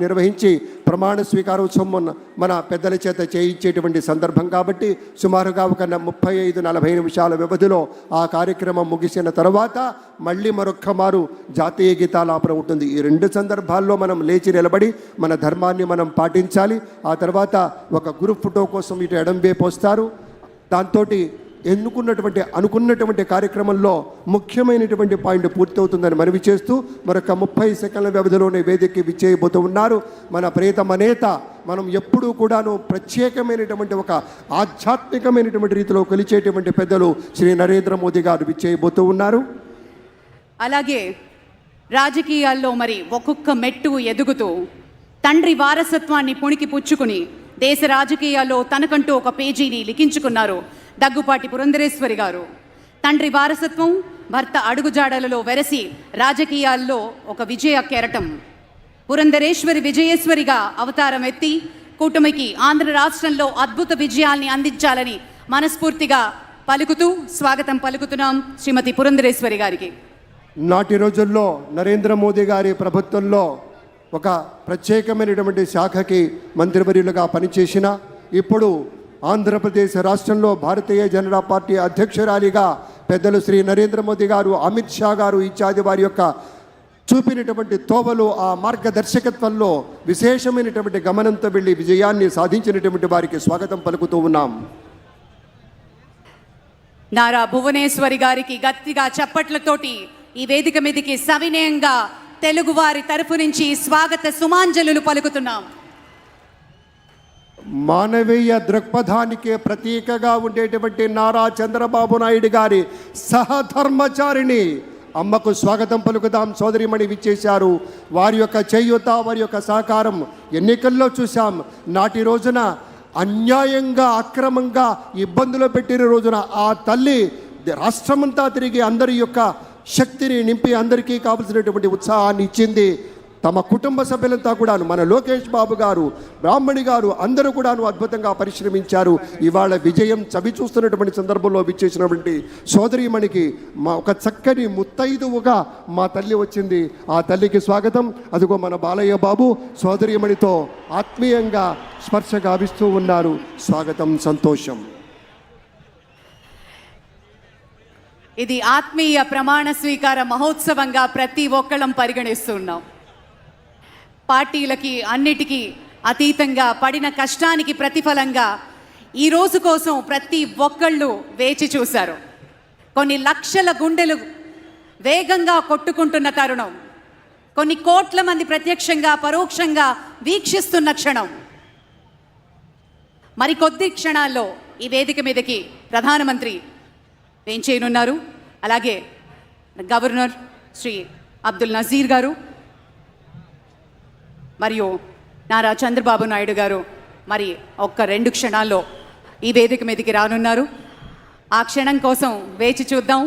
నిర్వహించి ప్రమాణ స్వీకారోత్సవం మన పెద్దల చేత చేయించేటువంటి సందర్భం కాబట్టి సుమారుగా ఒక 35-40 నిమిషాల వ్యవధిలో ఆ కార్యక్రమం ముగిసిన తర్వాత మళ్ళీ మరొక్క మారు జాతీయ గీతాలాపన ఉంటుంది. ఈ రెండు సందర్భాల్లో మనం లేచి నిలబడి మన ధర్మాన్ని మనం పాటించాలి. ఆ తర్వాత ఒక గ్రూప్ ఫోటో కోసం ఇటు ఎడంవైపు వస్తారు. దాంతో అనుకున్నటువంటి కార్యక్రమంలో ముఖ్యమైనటువంటి పాయింట్ పూర్తవుతుందని మనవి చేస్తూ మరొక 30 సెకండ్ల వ్యవధిలోనే వేదికకి విచ్చేయబోతూ ఉన్నారు మన ప్రియతమ నేత. మనం ఎప్పుడూ కూడాను ప్రత్యేకమైనటువంటి ఒక ఆధ్యాత్మికమైనటువంటి రీతిలో కొలిచేటువంటి పెద్దలు శ్రీ నరేంద్ర మోదీ గారు విచ్చేయబోతూ ఉన్నారు. అలాగే రాజకీయాల్లో మరి ఒక్కొక్క మెట్టు ఎదుగుతూ తండ్రి వారసత్వాన్ని పుణికి పుచ్చుకుని దేశ రాజకీయాల్లో తనకంటూ ఒక పేజీని లిఖించుకున్నారు దగ్గుపాటి పురంధరేశ్వరి గారు. తండ్రి వారసత్వం, భర్త అడుగుజాడలలో వెరసి రాజకీయాల్లో ఒక విజయ కెరటం. పురంధరేశ్వరి విజయేశ్వరిగా అవతారం ఎత్తి కూటమికి ఆంధ్ర రాష్ట్రంలో అద్భుత విజయాల్ని అందించాలని మనస్ఫూర్తిగా పలుకుతూ స్వాగతం పలుకుతున్నాం శ్రీమతి పురంధరేశ్వరి గారికి. నాటి రోజుల్లో నరేంద్ర మోదీ గారి ప్రభుత్వంలో ఒక ప్రత్యేకమైనటువంటి శాఖకి మంత్రివర్యులుగా పనిచేసిన ఇప్పుడు ఆంధ్రప్రదేశ్ రాష్ట్రంలో భారతీయ జనతా పార్టీ అధ్యక్షురాలిగా పెద్దలు శ్రీ నరేంద్ర మోదీ గారు, అమిత్ షా గారు ఇత్యాది వారి యొక్క చూపినటువంటి తోవలు, ఆ మార్గదర్శకత్వంలో విశేషమైనటువంటి గమనంతో వెళ్ళి విజయాన్ని సాధించినటువంటి వారికి స్వాగతం పలుకుతూ ఉన్నాం. నారా భువనేశ్వరి గారికి గట్టిగా చప్పట్లతోటి ఈ వేదిక మీదకి సవినయంగా తెలుగువారి తరఫు నుంచి స్వాగత సుమాంజలులు పలుకుతున్నాం. మానవీయ దృక్పథానికి ప్రతీకగా ఉండేటువంటి నారా చంద్రబాబు నాయుడు గారి సహధర్మచారిణి అమ్మకు స్వాగతం పలుకుదాం. సోదరిమణి విచ్చేశారు. వారి యొక్క చేయూత, వారి యొక్క సహకారం ఎన్నికల్లో చూసాం. నాటి రోజున అన్యాయంగా అక్రమంగా ఇబ్బందులు పెట్టిన రోజున ఆ తల్లి రాష్ట్రమంతా తిరిగి అందరి యొక్క శక్తిని నింపి అందరికీ కావలసినటువంటి ఉత్సాహాన్ని ఇచ్చింది. తమ కుటుంబ సభ్యులంతా కూడాను, మన లోకేష్ బాబు గారు, బ్రాహ్మణి గారు అందరూ కూడాను అద్భుతంగా పరిశ్రమించారు. ఇవాళ విజయం చవి చూస్తున్నటువంటి సందర్భంలో విచ్చేసినటువంటి సోదరీమణికి మా ఒక చక్కని ముత్తైదువుగా మా తల్లి వచ్చింది. ఆ తల్లికి స్వాగతం. అదిగో మన బాలయ్య బాబు సోదరీమణితో ఆత్మీయంగా స్పర్శ గావిస్తూ ఉన్నారు. స్వాగతం, సంతోషం. ఇది ఆత్మీయ ప్రమాణ స్వీకార మహోత్సవంగా ప్రతి ఒక్కళ్ళం పరిగణిస్తున్నాం. పార్టీలకి అన్నిటికీ అతీతంగా పడిన కష్టానికి ప్రతిఫలంగా ఈ రోజు కోసం ప్రతి ఒక్కళ్ళు వేచి చూశారు. కొన్ని లక్షల గుండెలు వేగంగా కొట్టుకుంటున్న తరుణం, కొన్ని కోట్ల మంది ప్రత్యక్షంగా పరోక్షంగా వీక్షిస్తున్న క్షణం. మరికొద్ది క్షణాల్లో ఈ వేదిక మీదకి ప్రధానమంత్రి వేంచేయనున్నారు. అలాగే గవర్నర్ శ్రీ అబ్దుల్ నజీర్ గారు మరియు నారా చంద్రబాబు నాయుడు గారు మరి ఒక్క 2 క్షణాల్లో ఈ వేదిక మీదకి రానున్నారు. ఆ క్షణం కోసం వేచి చూద్దాం.